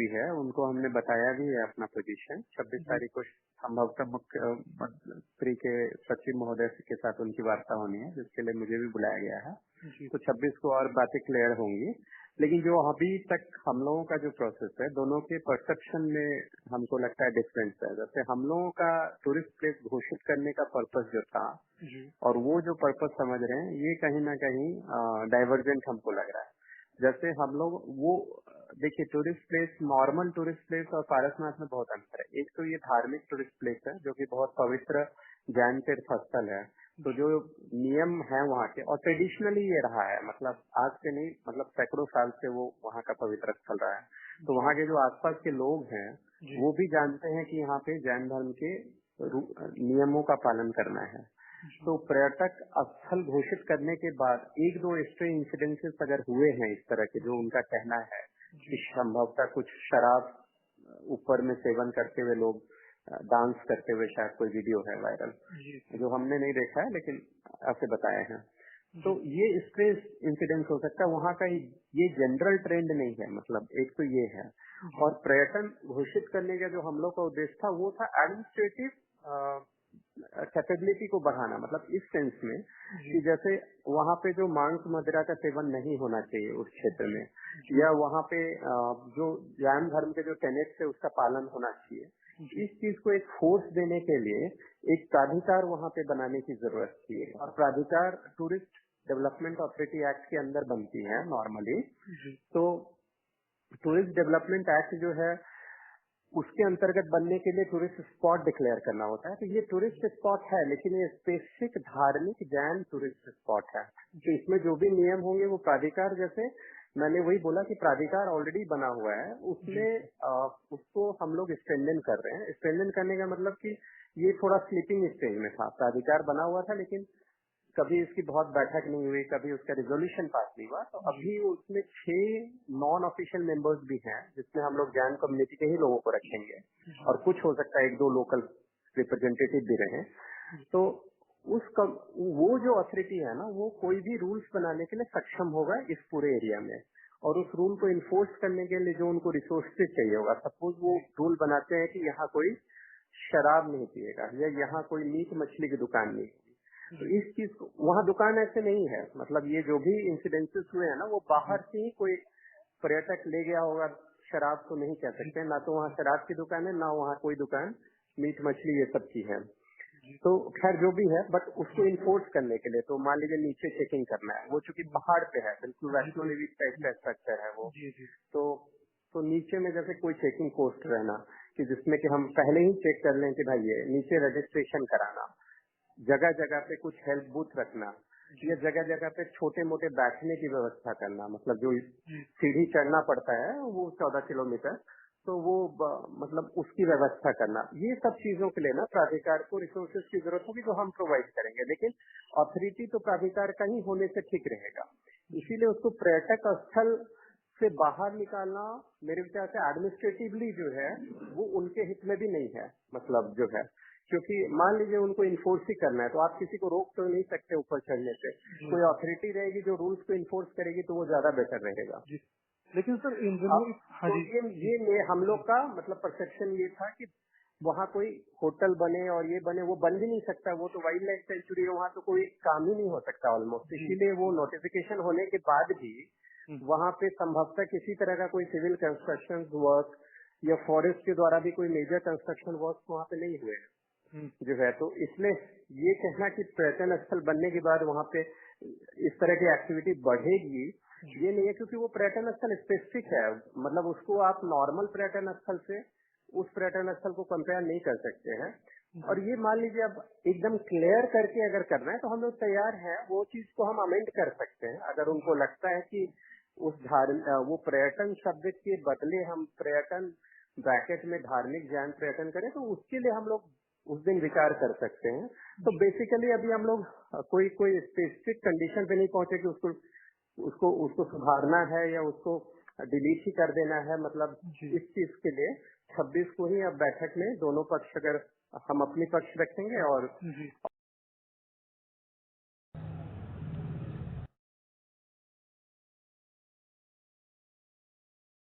भी है, उनको हमने बताया भी है अपना पोजीशन। 26 तारीख को संभवतः मुख्यमंत्री के सचिव महोदय के साथ उनकी वार्ता होनी है, जिसके लिए मुझे भी बुलाया गया है। तो 26 को और बातें क्लियर होंगी। लेकिन जो अभी तक हम लोगों का जो प्रोसेस है, दोनों के परसेप्शन में हमको लगता है डिफरेंस है। जैसे हम लोगों का टूरिस्ट प्लेस घोषित करने का पर्पस जो था और वो जो पर्पस समझ रहे हैं, ये कहीं ना कहीं डाइवर्जेंट हमको लग रहा है। जैसे हम लोग वो देखिए, tourist place, normal tourist place और पारसनाथ में बहुत अंतर है। एक तो ये धार्मिक टूरिस्ट प्लेस है जो कि बहुत पवित्र जैन तीर्थ स्थल है। तो जो नियम है वहाँ के, और ट्रेडिशनली ये रहा है, मतलब आज से नहीं, मतलब सैकड़ों साल से वो वहाँ का पवित्र स्थल रहा है। तो वहाँ के जो आसपास के लोग हैं वो भी जानते हैं कि यहाँ पे जैन धर्म के नियमों का पालन करना है। तो पर्यटक स्थल घोषित करने के बाद एक दो एक्स्ट्रा इंसिडेंसेस अगर हुए हैं इस तरह के, जो उनका कहना है कि संभवतः कुछ शराब ऊपर में सेवन करते हुए लोग डांस करते हुए, शायद कोई वीडियो है वायरल, जो हमने नहीं देखा है लेकिन ऐसे बताए हैं। तो ये स्ट्रेस इंसिडेंट हो सकता है, वहाँ का ये जनरल ट्रेंड नहीं है। मतलब एक तो ये है, और पर्यटन घोषित करने का जो हम लोग का उद्देश्य था वो था एडमिनिस्ट्रेटिव कैपेबिलिटी को बढ़ाना। मतलब इस सेंस में कि जैसे वहाँ पे जो मांस मदिरा का सेवन नहीं होना चाहिए उस क्षेत्र में, या वहाँ पे जो जैन धर्म के जो टेनेट्स है उसका पालन होना चाहिए। इस चीज को एक फोर्स देने के लिए एक प्राधिकार वहाँ पे बनाने की जरूरत थी, और प्राधिकार टूरिस्ट डेवलपमेंट अथॉरिटी एक्ट के अंदर बनती है नॉर्मली। तो टूरिस्ट डेवलपमेंट एक्ट जो है उसके अंतर्गत बनने के लिए टूरिस्ट स्पॉट डिक्लेयर करना होता है। तो ये टूरिस्ट स्पॉट है, लेकिन ये स्पेसिफिक धार्मिक जैन टूरिस्ट स्पॉट है। तो इसमें जो भी नियम होंगे वो प्राधिकार, जैसे मैंने वही बोला कि प्राधिकार ऑलरेडी बना हुआ है, उसमें उसको हम लोग स्ट्रेंथन कर रहे हैं। स्ट्रेंथन करने का मतलब कि ये थोड़ा स्लीपिंग स्टेज में था। प्राधिकार बना हुआ था लेकिन कभी इसकी बहुत बैठक नहीं हुई, कभी उसका रिजोल्यूशन पास नहीं हुआ। तो अभी उसमें 6 नॉन ऑफिशियल मेंबर्स भी हैं, जिसमें हम लोग जैन कम्युनिटी के ही लोगों को रखेंगे, और कुछ हो सकता है 1-2 लोकल रिप्रेजेंटेटिव भी रहे। तो वो जो अथॉरिटी है ना, वो कोई भी रूल्स बनाने के लिए सक्षम होगा इस पूरे एरिया में, और उस रूल को इन्फोर्स करने के लिए जो उनको रिसोर्सेज चाहिए होगा। सपोज वो रूल बनाते हैं कि यहाँ कोई शराब नहीं पिएगा, या यहाँ कोई मीट मछली की दुकान नहीं, तो इस चीज को वहाँ दुकान ऐसे नहीं है। मतलब ये जो भी इंसिडेंसेस हुए हैं ना, वो बाहर से ही कोई पर्यटक ले गया होगा, शराब तो नहीं कह सकते ना, तो वहाँ शराब की दुकान है ना वहाँ कोई दुकान मीट मछली ये सब की है। तो खैर जो भी है, बट उसको इन्फोर्स करने के लिए तो मान लीजिए नीचे चेकिंग करना है, वो चूंकि पहाड़ पे है, बिल्कुल वैष्णो देवी टाइप का स्ट्रक्चर है वो। तो नीचे में जैसे कोई चेकिंग पोस्ट रहना, कि जिसमें कि हम पहले ही चेक कर लें कि भाई ये नीचे रजिस्ट्रेशन कराना, जगह जगह पे कुछ हेल्प बूथ रखना, या जगह जगह पे छोटे मोटे बैठने की व्यवस्था करना। मतलब जो सीढ़ी चढ़ना पड़ता है वो 14 किलोमीटर, तो वो मतलब उसकी व्यवस्था करना। ये सब चीजों के लिए ना प्राधिकार को रिसोर्सेज की जरूरत होगी, जो हम प्रोवाइड करेंगे। लेकिन अथॉरिटी तो प्राधिकार का ही होने से ठीक रहेगा। इसीलिए उसको पर्यटक स्थल से बाहर निकालना मेरे विचार से एडमिनिस्ट्रेटिवली जो है वो उनके हित में भी नहीं है। मतलब जो है, क्योंकि मान लीजिए उनको इन्फोर्स ही करना है, तो आप किसी को रोक तो नहीं सकते ऊपर चढ़ने से। कोई अथॉरिटी रहेगी जो रूल्स को इन्फोर्स करेगी, तो वो ज्यादा बेटर रहेगा। लेकिन सर इन तो ये हम लोग का मतलब परसेप्शन ये था कि वहाँ कोई होटल बने और ये बने, वो बन भी नहीं सकता। वो तो वाइल्ड लाइफ सेंचुरी है, वहाँ तो कोई काम ही नहीं हो सकता ऑलमोस्ट। इसीलिए वो नोटिफिकेशन होने के बाद भी वहाँ पे संभवतः किसी तरह का कोई सिविल कंस्ट्रक्शन वर्क या फॉरेस्ट के द्वारा भी कोई मेजर कंस्ट्रक्शन वर्क वहाँ पे नहीं हुए जो है। तो इसलिए ये कहना कि पर्यटन स्थल बनने के बाद वहाँ पे इस तरह की एक्टिविटी बढ़ेगी, ये नहीं है, क्योंकि वो पर्यटन स्थल स्पेसिफिक है। मतलब उसको आप नॉर्मल पर्यटन स्थल से उस पर्यटन स्थल को कंपेयर नहीं कर सकते हैं। और ये मान लीजिए अब एकदम क्लियर करके अगर करना है तो हम लोग तैयार हैं, वो चीज को हम अमेंड कर सकते हैं। अगर उनको लगता है कि उस वो पर्यटन शब्द के बदले हम पर्यटन ब्रैकेट में धार्मिक जैन पर्यटन करें, तो उसके लिए हम लोग उस दिन विचार कर सकते हैं। तो बेसिकली अभी हम लोग कोई स्पेसिफिक कंडीशन पे नहीं पहुंचे कि उसको सुधारना है या उसको डिलीट ही कर देना है। मतलब इस चीज के लिए 26 को ही अब बैठक में दोनों पक्ष, अगर हम अपनी पक्ष रखेंगे और